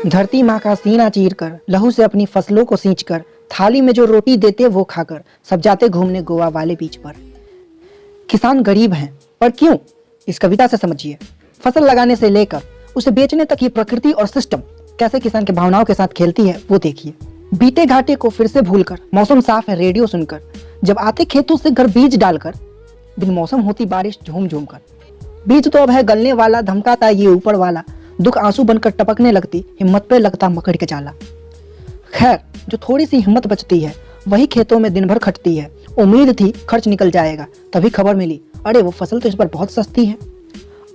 धरती माँ का सीना चीर कर, लहू से अपनी फसलों को सींच कर, थाली में जो रोटी देते वो खाकर सब जाते घूमने गोवा वाले बीच पर। किसान गरीब हैं, पर क्यों? इस कविता से समझिए। फसल लगाने से लेकर उसे बेचने तक ये प्रकृति और सिस्टम कैसे किसान के भावनाओं के साथ खेलती है वो देखिए। बीते घाटे को फिर से भूलकर, मौसम साफ है रेडियो सुनकर, जब आते खेतों से घर बीज डालकर, बिन मौसम होती बारिश झूम झूम कर। बीज तो अब है गलने वाला, धमकाता ये ऊपर वाला, दुख आंसू बनकर टपकने लगती, हिम्मत पे लगता मकड़ के जाला। खैर, जो थोड़ी सी हिम्मत बचती है वही खेतों में दिन भर खटती है। उम्मीद थी खर्च निकल जाएगा, तभी खबर मिली, अरे वो फसल तो इस पर बहुत सस्ती है।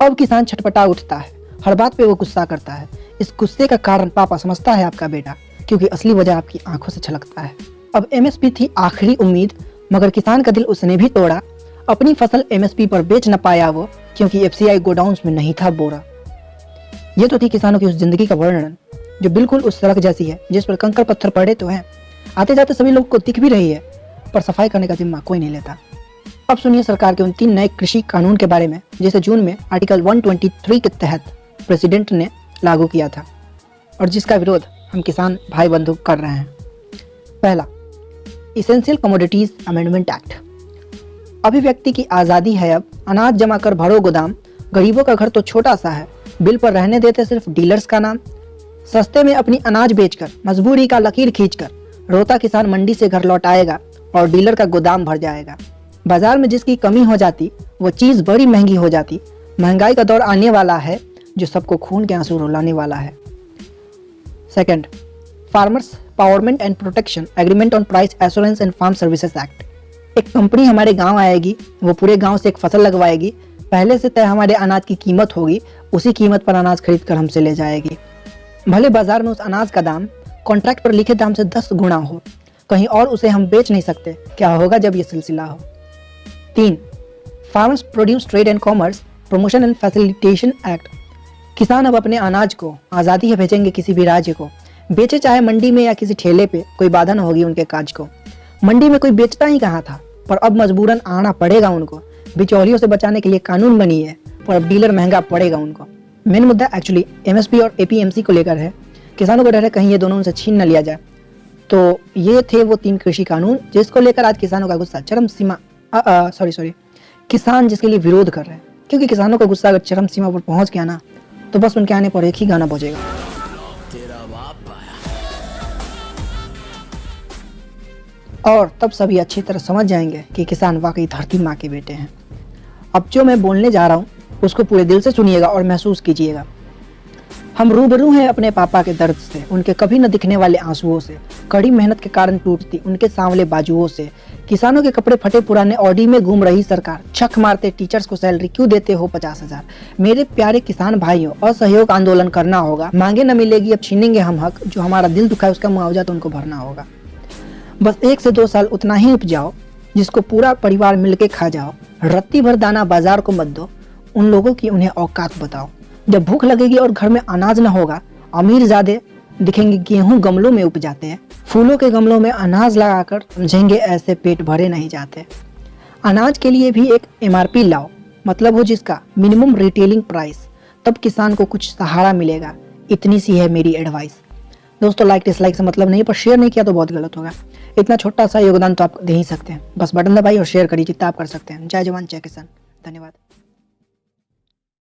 अब किसान छटपटा उठता है, हर बात पे वो गुस्सा करता है। इस गुस्से का कारण पापा समझता है आपका बेटा, क्योंकि असली वजह आपकी आंखों से छलकता है। अब एमएसपी थी आखिरी उम्मीद, मगर किसान का दिल उसने भी तोड़ा। अपनी फसल एमएसपी पर बेच न पाया वो, क्योंकि एफसीआई गोडाउन्स में नहीं था बोरा। ये तो थी किसानों की उस जिंदगी का वर्णन जो बिल्कुल उस सड़क जैसी है जिस पर कंकड़ पत्थर पड़े तो हैं, आते जाते सभी लोग को दिख भी रही है, पर सफाई करने का जिम्मा कोई नहीं लेता। अब सुनिए सरकार के उन 3 नए कृषि कानून के बारे में जिसे जून में आर्टिकल 123 के तहत प्रेसिडेंट ने लागू किया था और जिसका विरोध हम किसान भाई बंधु कर रहे हैं। पहला, इसेंशियल कमोडिटीज अमेंडमेंट एक्ट। अभिव्यक्ति की आज़ादी है अब, अनाज जमा कर भरो गोदाम, गरीबों का घर तो छोटा सा है, बिल पर रहने देते सिर्फ डीलर्स का नाम। सस्ते में अपनी अनाज बेचकर, मजबूरी का लकीर खींचकर, रोता किसान मंडी से घर लौट आएगा और डीलर का गोदाम भर जाएगा। बाजार में जिसकी कमी हो जाती वो चीज़ बड़ी महंगी हो जाती। महंगाई का दौर आने वाला है जो सबको खून के आंसू रुलाने वाला है। Second, farmers empowerment and protection agreement on price assurance and farm services act. एक कंपनी हमारे गांव आएगी, वो पूरे गांव से एक फसल लगवाएगी, पहले से तय हमारे अनाज की कीमत होगी, उसी कीमत पर अनाज खरीद कर हमसे ले जाएगी। भले बाजार में उस अनाज का दाम कॉन्ट्रैक्ट पर लिखे दाम से 10 गुना हो, कहीं और उसे हम बेच नहीं सकते। क्या होगा जब ये सिलसिला हो? 3, farmers produce trade and commerce promotion and facilitation act. किसान अब अपने अनाज को आज़ादी है भेजेंगे किसी भी राज्य को, बेचे चाहे मंडी में या किसी ठेले पे, कोई बाधा न होगी उनके काज को। मंडी में कोई बेचता ही कहाँ था, पर अब मजबूरन आना पड़ेगा उनको। बिचौलियों से बचाने के लिए कानून बनी है, पर अब डीलर महंगा पड़ेगा उनको। मेन मुद्दा एक्चुअली एमएसपी और एपीएमसी को लेकर है। किसानों को डर है कहीं ये दोनों उनसे छीन न लिया जाए। तो ये थे वो 3 कृषि कानून जिसको लेकर आज किसानों का गुस्सा चरम सीमा किसान जिसके लिए विरोध कर रहे हैं, क्योंकि किसानों का गुस्सा अगर चरम सीमा पर पहुंच गया ना तो बस उनके आने पर एक ही गाना बजेगा, और तब सभी अच्छी तरह समझ जाएंगे कि किसान वाकई धरती माँ के बेटे हैं। अब जो मैं बोलने जा रहा हूँ उसको पूरे दिल से सुनिएगा और महसूस कीजिएगा। हम रूबरू हैं अपने पापा के दर्द से, उनके कभी न दिखने वाले आंसुओं से, कड़ी मेहनत के कारण टूटती उनके सांवले बाजुओं से। किसानों के कपड़े फटे पुराने ऑडी में घूम रही सरकार, छक मारते टीचर्स को सैलरी क्यों देते हो 50,000। मेरे प्यारे किसान भाइयों, असहयोग आंदोलन करना होगा, मांगे न मिलेगी अब छीनेंगे हम हक, जो हमारा दिल दुखा है उसका मुआवजा तो उनको भरना होगा। बस 1 से 2 साल उतना ही उपजाओ जिसको पूरा परिवार मिलके खा जाओ, रत्ती भर दाना बाजार को मत दो, उन लोगों की उन्हें औकात बताओ। जब भूख लगेगी और घर में अनाज न होगा, अमीर ज़्यादा दिखेंगे गेहूं गमलों में उपजाते हैं, फूलों के गमलों में अनाज लगाकर समझेंगे ऐसे पेट भरे नहीं जाते। अनाज के लिए भी एक एमआरपी लाओ, मतलब हो जिसका मिनिमम रिटेलिंग प्राइस, तब किसान को कुछ सहारा मिलेगा। इतनी सी है मेरी एडवाइस। दोस्तों, लाइक डिसलाइक से मतलब नहीं, पर शेयर नहीं किया तो बहुत गलत होगा। इतना छोटा सा योगदान तो आप दे ही सकते हैं, बस बटन दबाइए और शेयर करिए जितना आप कर सकते हैं। जय जवान जय किसान। धन्यवाद।